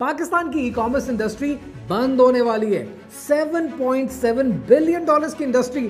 पाकिस्तान की e commerce industry बंद होने वाली है। 7.7 बिलियन डॉलर्स की इंडस्ट्री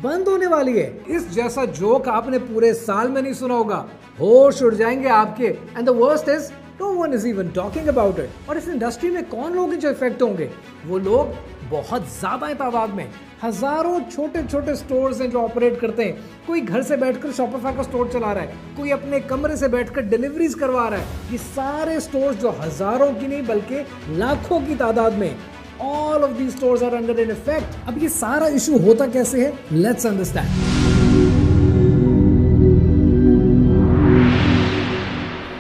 बंद होने वाली है। इस जैसा जोक आपने पूरे साल में नहीं सुना होगा। होश उड़ जाएंगे आपके। And the worst is no one is even talking about it. और इस इंडस्ट्री में कौन लोग जो इफेक्ट होंगे? वो लोग बहुत ज्यादा है तादाद में। हजारों छोटे छोटे स्टोर्स हैं जो ऑपरेट करते हैं। कोई घर से बैठकर शॉपिफाई का स्टोर चला रहा है, कोई अपने कमरे से बैठकर डिलीवरीज करवा रहा है। ये सारे स्टोर्स जो हजारों की नहीं बल्कि लाखों की तादाद में, all of these stores are under an effect. अब ये सारा इशू होता कैसे है? Let's understand.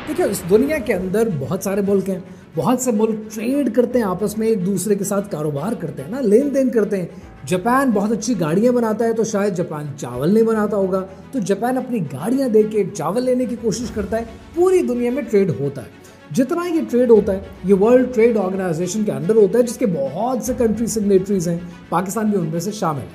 देखिए, इस दुनिया के अंदर बहुत सारे मुल्क हैं। बहुत से मुल्क ट्रेड करते हैं आपस में, एक दूसरे के साथ कारोबार करते हैं ना, लेन देन करते हैं। जापान बहुत अच्छी गाड़ियां बनाता है, तो शायद जापान चावल नहीं बनाता होगा, तो जापान अपनी गाड़ियां देके चावल लेने की कोशिश करता है। पूरी दुनिया में ट्रेड होता है। जितना ये ट्रेड होता है ये वर्ल्ड ट्रेड ऑर्गेनाइजेशन के अंडर होता है, जिसके बहुत से कंट्री सिग्नेटरीज हैं। पाकिस्तान भी उनमें से शामिल है।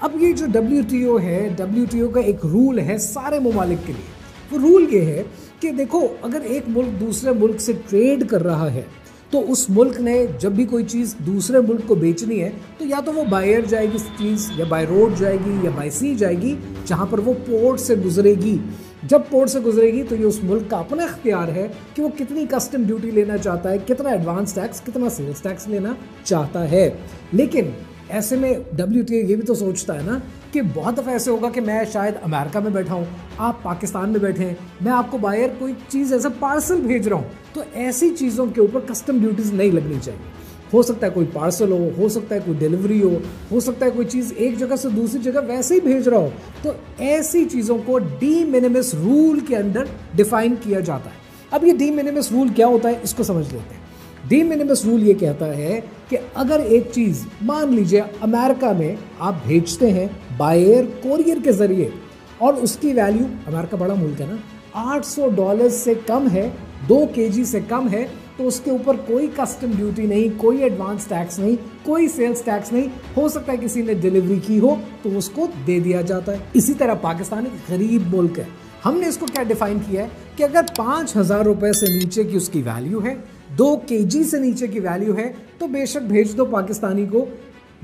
अब ये जो WTO है, WTO का एक रूल है सारे ममालिक के लिए। वो रूल ये है कि देखो, अगर एक मुल्क दूसरे मुल्क से ट्रेड कर रहा है तो उस मुल्क ने जब भी कोई चीज़ दूसरे मुल्क को बेचनी है तो या तो वो बाय एयर जाएगी चीज़, या बाय रोड जाएगी, या बाय सी जाएगी, जहाँ पर वो पोर्ट से गुजरेगी। जब पोर्ट से गुजरेगी तो ये उस मुल्क का अपना इख्तियार है कि वो कितनी कस्टम ड्यूटी लेना चाहता है, कितना एडवांस टैक्स, कितना सेल्स टैक्स लेना चाहता है। लेकिन ऐसे में WTO ये भी तो सोचता है ना कि बहुत दफ़ा ऐसे होगा कि मैं शायद अमेरिका में बैठा हूँ, आप पाकिस्तान में बैठे हैं, मैं आपको बाहर कोई चीज़ ऐसा पार्सल भेज रहा हूँ, तो ऐसी चीज़ों के ऊपर कस्टम ड्यूटीज़ नहीं लगनी चाहिए। हो सकता है कोई पार्सल हो सकता है कोई डिलीवरी हो सकता है कोई चीज़ एक जगह से दूसरी जगह वैसे ही भेज रहा हो, तो ऐसी चीज़ों को डी मिनिमिस रूल के अंदर डिफाइन किया जाता है। अब ये डी मिनिमिस रूल क्या होता है, इसको समझ लेते हैं। डी मिनिमिस रूल ये कहता है कि अगर एक चीज़, मान लीजिए अमेरिका में आप भेजते हैं बाय एयर कोरियर के ज़रिए, और उसकी वैल्यू, अमेरिका बड़ा मुल्क है ना, $800 से कम है, 2 kg से कम है, तो उसके ऊपर कोई कस्टम ड्यूटी नहीं, कोई एडवांस टैक्स नहीं, कोई सेल्स टैक्स नहीं। हो सकता है किसी ने डिलीवरी की हो तो उसको दे दिया जाता है। इसी तरह पाकिस्तान एक गरीब मुल्क है। हमने इसको क्या डिफाइन किया है कि अगर 5,000 रुपए से नीचे की उसकी वैल्यू है, 2 kg से नीचे की वैल्यू है, तो बेशक भेज दो पाकिस्तानी को,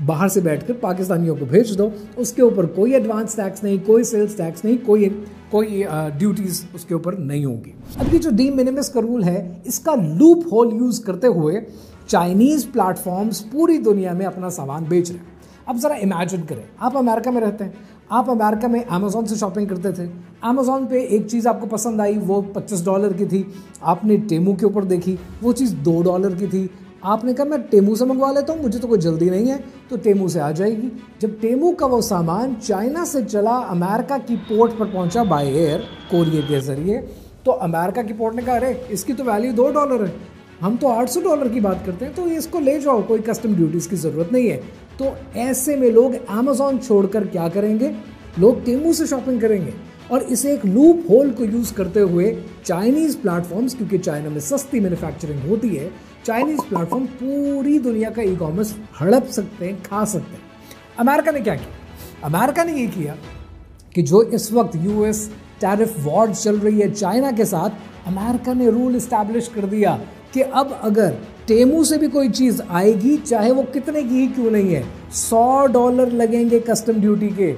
बाहर से बैठकर पाकिस्तानियों को भेज दो। उसके ऊपर कोई एडवांस टैक्स नहीं, कोई सेल्स टैक्स नहीं, कोई ड्यूटीज उसके ऊपर नहीं होगी। अब ये जो डी मिनिमिस का रूल है, इसका लूप होल यूज करते हुए चाइनीज प्लेटफॉर्म्स पूरी दुनिया में अपना सामान बेच रहे हैं। अब जरा इमेजिन करें, आप अमेरिका में रहते हैं, आप अमेरिका में अमेज़ॉन से शॉपिंग करते थे। अमेज़ॉन पे एक चीज़ आपको पसंद आई, वो $25 की थी। आपने टेमू के ऊपर देखी, वो चीज़ $2 की थी। आपने कहा मैं टेमू से मंगवा लेता हूँ, मुझे तो कोई जल्दी नहीं है, तो टेमू से आ जाएगी। जब टेमू का वो सामान चाइना से चला, अमेरिका की पोर्ट पर पहुँचा बाय एयर कोरियर के ज़रिए, तो अमेरिका की पोर्ट ने कहा अरे इसकी तो वैल्यू $2 है, हम तो $800 की बात करते हैं, तो इसको ले जाओ, कोई कस्टम ड्यूटीज़ की ज़रूरत नहीं है। तो ऐसे में लोग अमेज़ॉन छोड़कर क्या करेंगे? लोग टेमू से शॉपिंग करेंगे। और इसे एक लूप होल को यूज़ करते हुए चाइनीज़ प्लेटफॉर्म्स, क्योंकि चाइना में सस्ती मैन्युफैक्चरिंग होती है, चाइनीज़ प्लेटफॉर्म पूरी दुनिया का ई कॉमर्स हड़प सकते हैं, खा सकते हैं। अमेरिका ने क्या किया? अमेरिका ने ये किया कि जो इस वक्त US टैरिफ वॉर चल रही है चाइना के साथ, अमेरिका ने रूल इस्टेब्लिश कर दिया कि अब अगर टेमू से भी कोई चीज़ आएगी, चाहे वो कितने की ही क्यों नहीं है, $100 लगेंगे कस्टम ड्यूटी के।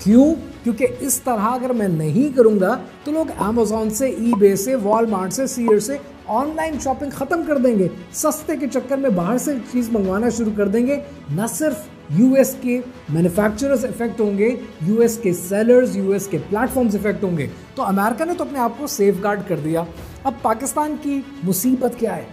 क्यों? क्योंकि इस तरह अगर मैं नहीं करूंगा तो लोग अमेज़ॉन से, eBay से, वॉलमार्ट से, सीयर से ऑनलाइन शॉपिंग ख़त्म कर देंगे। सस्ते के चक्कर में बाहर से चीज़ मंगवाना शुरू कर देंगे। न सिर्फ US के मैन्युफैक्चरर्स इफेक्ट होंगे, US के सेलर्स, US के प्लेटफॉर्म्स इफेक्ट होंगे। तो अमेरिका ने तो अपने आप को सेफ गार्ड कर दिया। अब पाकिस्तान की मुसीबत क्या है,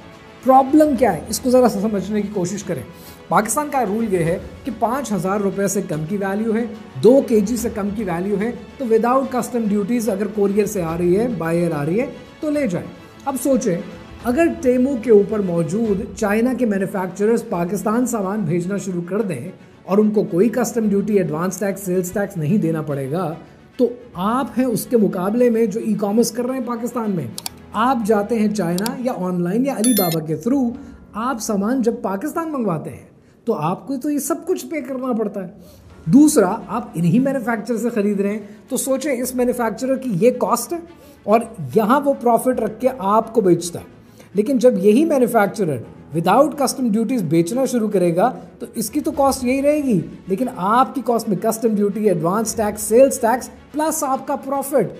प्रॉब्लम क्या है, इसको ज़रा समझने की कोशिश करें। पाकिस्तान का रूल ये है कि 5,000 रुपये से कम की वैल्यू है, 2 kg से कम की वैल्यू है, तो विदाउट कस्टम ड्यूटीज़ अगर कोरियर से आ रही है, बाय एयर आ रही है, तो ले जाए। अब सोचें, अगर टेमू के ऊपर मौजूद चाइना के मैन्युफैक्चरर्स पाकिस्तान सामान भेजना शुरू कर दें और उनको कोई custom duty, advance tax, sales tax नहीं देना पड़ेगा, तो आप हैं उसके मुकाबले में जो ई कॉमर्स कर रहे हैं पाकिस्तान में, आप जाते हैं चाइना या ऑनलाइन या अलीबाबा के थ्रू, आप सामान जब पाकिस्तान मंगवाते हैं तो आपको तो ये सब कुछ पे करना पड़ता है। दूसरा, आप इन्हीं मैन्युफैक्चरर से खरीद रहे हैं, तो सोचें इस मैन्युफैक्चरर की ये कॉस्ट है और यहाँ वो प्रॉफिट रख के आपको बेचता है। लेकिन जब यही मैन्युफैक्चरर विदाउट कस्टम ड्यूटीज बेचना शुरू करेगा तो इसकी तो कॉस्ट यही रहेगी, लेकिन आपकी कॉस्ट में custom duty, advance tax, sales tax plus आपका प्रॉफिट,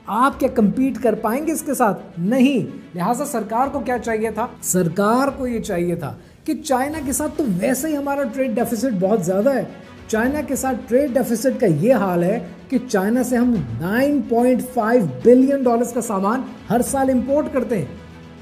आप क्या कंपीट कर पाएंगे इसके साथ? नहीं। लिहाजा सरकार को क्या चाहिए था? सरकार को ये चाहिए था कि चाइना के साथ तो वैसे ही हमारा ट्रेड डेफिसिट बहुत ज़्यादा है। चाइना के साथ ट्रेड डेफिसिट का ये हाल है कि चाइना से हम 9.5 बिलियन डॉलर्स का सामान हर साल इंपोर्ट करते हैं,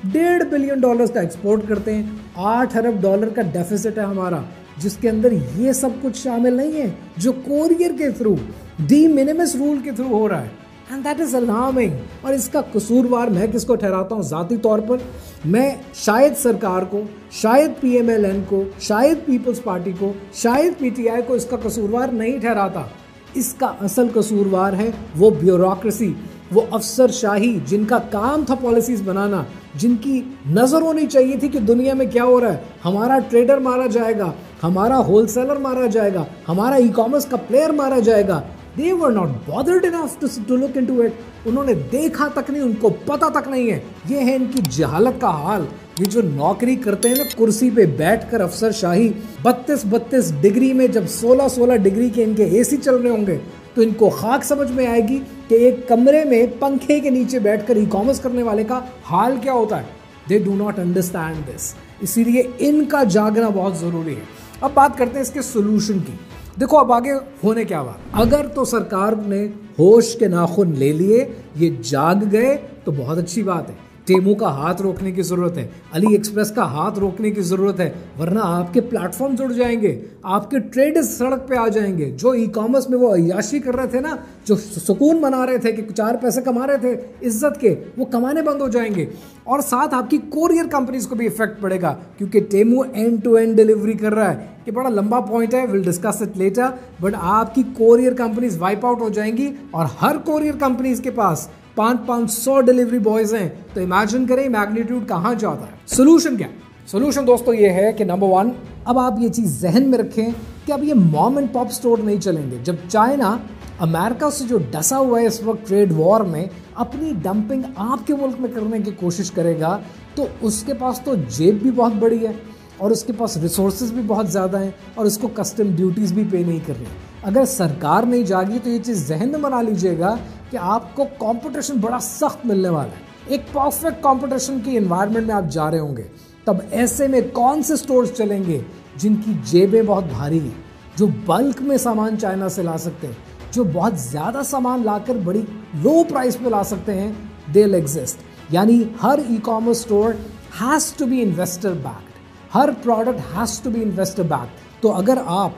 1.5 बिलियन डॉलर्स का एक्सपोर्ट करते हैं, 8 अरब डॉलर का डेफिसिट है हमारा, जिसके अंदर ये सब कुछ शामिल नहीं है जो कोरियर के थ्रू, डी मिनिमिस रूल के थ्रू हो रहा है। And that is alarming. और इसका कसूरवार मैं किसको ठहराता हूँ? ज़ाती तौर पर मैं शायद सरकार को, शायद PMLN को, शायद पीपल्स पार्टी को, शायद PTI को इसका कसूरवार नहीं ठहराता। इसका असल कसूरवार है वो ब्यूरोक्रेसी, वो अफसरशाही जिनका काम था पॉलिसीज बनाना, जिनकी नज़र होनी चाहिए थी कि दुनिया में क्या हो रहा है, हमारा ट्रेडर मारा जाएगा, हमारा होलसेलर मारा जाएगा, हमारा ई-कॉमर्स का प्लेयर मारा जाएगा। They were not bothered enough to look into it. उन्होंने देखा तक नहीं, उनको पता तक नहीं है। ये है इनकी जहालत का हाल। ये जो नौकरी करते हैं ना कुर्सी पे बैठकर अफसरशाही, 32 डिग्री में जब 16 डिग्री के इनके AC चल रहे होंगे तो इनको खाक समझ में आएगी कि एक कमरे में पंखे के नीचे बैठकर ई-कॉमर्स करने वाले का हाल क्या होता है। They do not understand this. इसीलिए इनका जागना बहुत ज़रूरी है। अब बात करते हैं इसके सोल्यूशन की। देखो अब आगे होने क्या हुआ। अगर तो सरकार ने होश के नाखून ले लिए, ये जाग गए तो बहुत अच्छी बात है। टेमू का हाथ रोकने की ज़रूरत है, अली एक्सप्रेस का हाथ रोकने की ज़रूरत है, वरना आपके प्लेटफॉर्म जुड़ जाएंगे, आपके ट्रेडर्स सड़क पे आ जाएंगे। जो ई-कॉमर्स में वो अय्याशी कर रहे थे ना, जो सुकून मना रहे थे कि 4 पैसे कमा रहे थे इज्जत के, वो कमाने बंद हो जाएंगे। और साथ आपकी कोरियर कंपनीज को भी इफेक्ट पड़ेगा, क्योंकि Temu end to end delivery कर रहा है। ये बड़ा लंबा पॉइंट है, will discuss it later, but आपकी कोरियर कंपनीज वाइप आउट हो जाएंगी और हर कोरियर कंपनीज के पास 500 डिलीवरी बॉयज हैं। तो इमेजिन करें मैग्नीट्यूड कहां जाता है। सोल्यूशन क्या? सोल्यूशन दोस्तों ये है कि नंबर 1, अब आप ये चीज़ जहन में रखें कि अब ये मॉम एंड पॉप स्टोर नहीं चलेंगे। जब चाइना अमेरिका से जो डसा हुआ है इस वक्त ट्रेड वॉर में, अपनी डंपिंग आपके मुल्क में करने की कोशिश करेगा, तो उसके पास तो जेब भी बहुत बड़ी है और उसके पास रिसोर्सेज भी बहुत ज़्यादा हैं और उसको कस्टम ड्यूटीज़ भी पे नहीं कर रही। अगर सरकार नहीं जागी तो ये चीज़ जहन में बना लीजिएगा कि आपको कंपटीशन बड़ा सख्त मिलने वाला है। एक परफेक्ट कंपटीशन की एनवायरनमेंट में आप जा रहे होंगे। तब ऐसे में कौन से स्टोर्स चलेंगे जिनकी जेबें बहुत भारी हैं, जो बल्क में सामान चाइना से ला सकते हैं, जो बहुत ज़्यादा सामान लाकर बड़ी लो प्राइस पे ला सकते हैं, दे विल एग्जिस्ट। यानी हर e-commerce store has to be investor backed, हर product has to be investor backed. तो अगर आप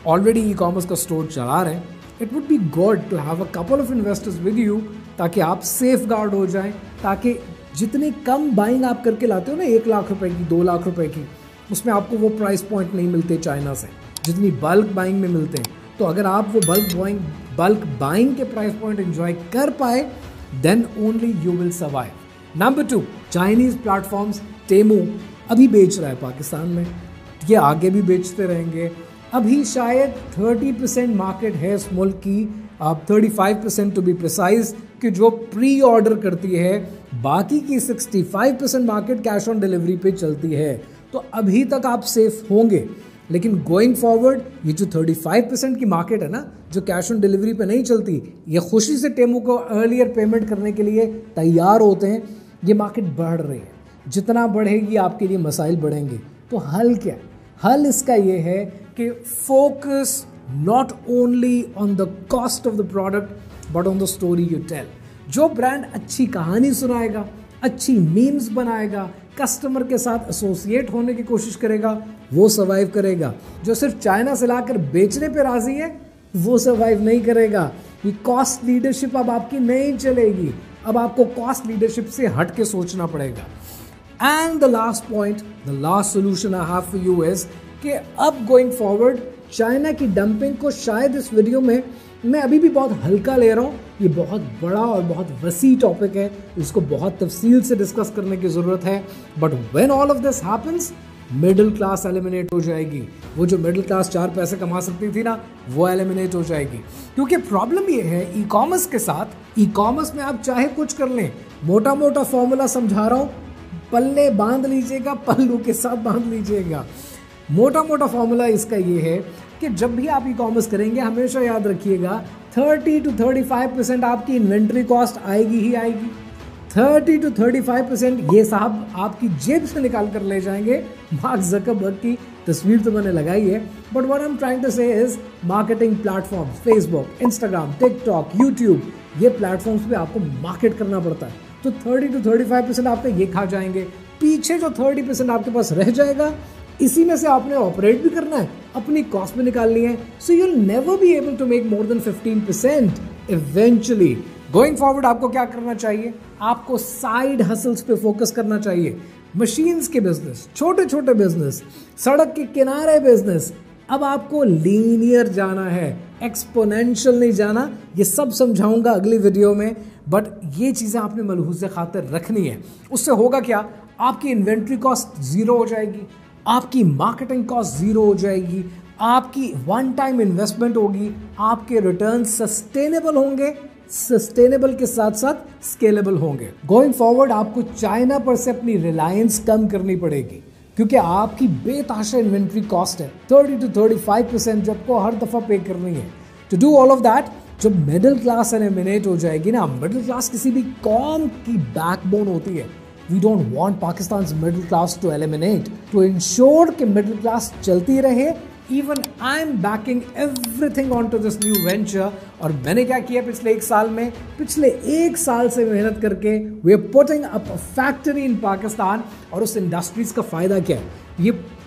ऑलरेडी ई-कॉमर्स का स्टोर चला रहे हैं, it would be good to have a couple of investors with you, ताकि आप सेफ गार्ड हो जाएं, ताकि जितनी कम बाइंग आप करके लाते हो ना, 1 लाख रुपए की, 2 लाख रुपए की, उसमें आपको वो प्राइस पॉइंट नहीं मिलते चाइना से जितनी बल्क बाइंग में मिलते हैं। तो अगर आप वो बल्क बाइंग के प्राइस पॉइंट एंजॉय कर पाए, then only you will survive. Number 2, Chinese platforms Temu अभी बेच रहा है पाकिस्तान में, ये आगे भी बेचते रहेंगे। अभी शायद 30% मार्केट है इस मुल्क की, 35% टू बी प्रिसाइज, कि जो प्री ऑर्डर करती है। बाकी की 65% मार्केट कैश ऑन डिलीवरी पे चलती है। तो अभी तक आप सेफ होंगे, लेकिन गोइंग फॉरवर्ड ये जो 35% की मार्केट है ना, जो कैश ऑन डिलीवरी पे नहीं चलती, ये खुशी से टेमू को अर्लियर पेमेंट करने के लिए तैयार होते हैं। ये मार्केट बढ़ रही है, जितना बढ़ेगी आपके लिए मसाइल बढ़ेंगे। तो हल क्या? हल इसका ये है कि focus not only on the cost of the product but on the story you tell. जो ब्रांड अच्छी कहानी सुनाएगा, अच्छी मीम्स बनाएगा, कस्टमर के साथ एसोसिएट होने की कोशिश करेगा, वो सर्वाइव करेगा। जो सिर्फ चाइना से लाकर बेचने पे राजी है, वो सर्वाइव नहीं करेगा। ये कॉस्ट लीडरशिप अब आपकी नहीं चलेगी। अब आपको कॉस्ट लीडरशिप से हट के सोचना पड़ेगा। And the last point, the last solution I have for you is कि अब गोइंग फॉरवर्ड चाइना की डंपिंग को, शायद इस वीडियो में मैं अभी भी बहुत हल्का ले रहा हूँ, ये बहुत बड़ा और बहुत वसी टॉपिक है, इसको बहुत तफसील से डिस्कस करने की ज़रूरत है। But when all of this happens, middle class eliminate हो जाएगी। वो जो मिडिल क्लास 4 पैसे कमा सकती थी ना, वो एलिमिनेट हो जाएगी। क्योंकि प्रॉब्लम ये है ई कॉमर्स के साथ, ई कॉमर्स में आप चाहे कुछ कर लें, मोटा मोटा फॉर्मूला समझा रहा हूँ, पल्ले बांध लीजिएगा, पल्लू के साथ बांध लीजिएगा। मोटा मोटा फॉर्मूला इसका ये है कि जब भी आप ई कॉमर्स करेंगे हमेशा याद रखिएगा 30 to 35% आपकी इन्वेंट्री कॉस्ट आएगी ही आएगी। 30 to 35% ये साहब आपकी जेब से निकाल कर ले जाएंगे। मार्क ज़करबर्ग की तस्वीर तो मैंने लगाई है, but what I am trying to say is marketing platforms, Facebook, Instagram, TikTok, YouTube, ये प्लेटफॉर्म्स पे आपको मार्केट करना पड़ता है। तो 30 to 35% आपका ये खा जाएंगे। पीछे जो 30% आपके पास रह जाएगा, इसी में से आपने ऑपरेट भी करना है, अपनी कॉस्ट भी निकालनी है। So you will never be able to make more than 15% eventually. Going forward आपको क्या करना चाहिए? आपको साइड हसल्स पे फोकस करना चाहिए। मशीन्स के बिजनेस, छोटे छोटे बिजनेस, सड़क के किनारे बिजनेस। अब आपको लीनियर जाना है, एक्सपोनेंशियल नहीं जाना। ये सब समझाऊंगा अगली वीडियो में, बट ये चीज़ें आपने मलहूज़ खातिर रखनी है। उससे होगा क्या? आपकी इन्वेंट्री कॉस्ट जीरो हो जाएगी, आपकी मार्केटिंग कॉस्ट जीरो हो जाएगी, आपकी वन टाइम इन्वेस्टमेंट होगी, आपके रिटर्न सस्टेनेबल होंगे, सस्टेनेबल के साथ साथ स्केलेबल होंगे। गोइंग फॉरवर्ड आपको चाइना पर से अपनी रिलायंस कम करनी पड़ेगी, क्योंकि आपकी बेतहाशा इन्वेंट्री कॉस्ट है 30 to 35% जो आपको हर दफा पे करनी है। To do all of that, जब मिडिल क्लास एलिमिनेट हो जाएगी ना, मिडिल क्लास किसी भी कौम की बैकबोन होती है। We don't want Pakistan's middle class to eliminate. To ensure कि middle class चलती रहे, even I'm backing everything onto this new venture. और मैंने क्या किया पिछले 1 साल में? पिछले 1 साल से मेहनत करके we are putting up a factory in Pakistan। और उस इंडस्ट्रीज का फ़ायदा क्या है?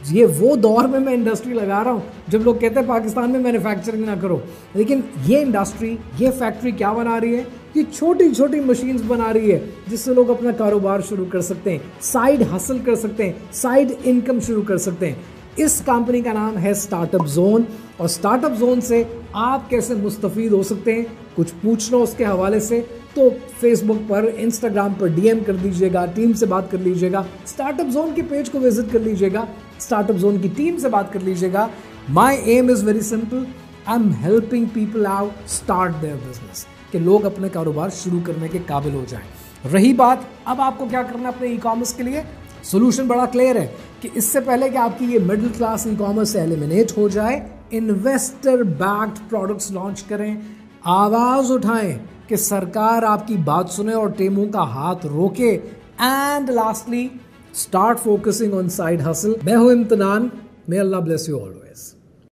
ये वो दौर में मैं इंडस्ट्री लगा रहा हूँ जब लोग कहते हैं पाकिस्तान में मैन्युफैक्चरिंग ना करो, लेकिन ये इंडस्ट्री, ये फैक्ट्री क्या बना रही है? ये छोटी छोटी मशीन्स बना रही है जिससे लोग अपना कारोबार शुरू कर सकते हैं, साइड हसल कर सकते हैं, साइड इनकम शुरू कर सकते हैं। इस कंपनी का नाम है स्टार्टअप जोन। और स्टार्टअप जोन से आप कैसे मुस्तफीद हो सकते हैं, कुछ पूछना उसके हवाले से तो फेसबुक पर, इंस्टाग्राम पर डीएम कर दीजिएगा, टीम से बात कर लीजिएगा, स्टार्टअप जोन के पेज को विजिट कर लीजिएगा, स्टार्टअप जोन की टीम से बात कर लीजिएगा। My aim is very simple, I am helping people out start their business, कि लोग अपने कारोबार शुरू करने के काबिल हो जाएं। रही बात अब आपको क्या करना अपने ई कॉमर्स के लिए, सोल्यूशन बड़ा क्लियर है कि इससे पहले कि आपकी ये मिडिल क्लास ई कॉमर्स से एलिमिनेट हो जाए, इन्वेस्टर बैक्ड प्रोडक्ट्स लॉन्च करें, आवाज़ उठाएं कि सरकार आपकी बात सुने और टेमू का हाथ रोके। And lastly, start focusing on side hustle. मैं हूं इम्तिनान, मे अल्लाह ब्लेस यू ऑलवेज।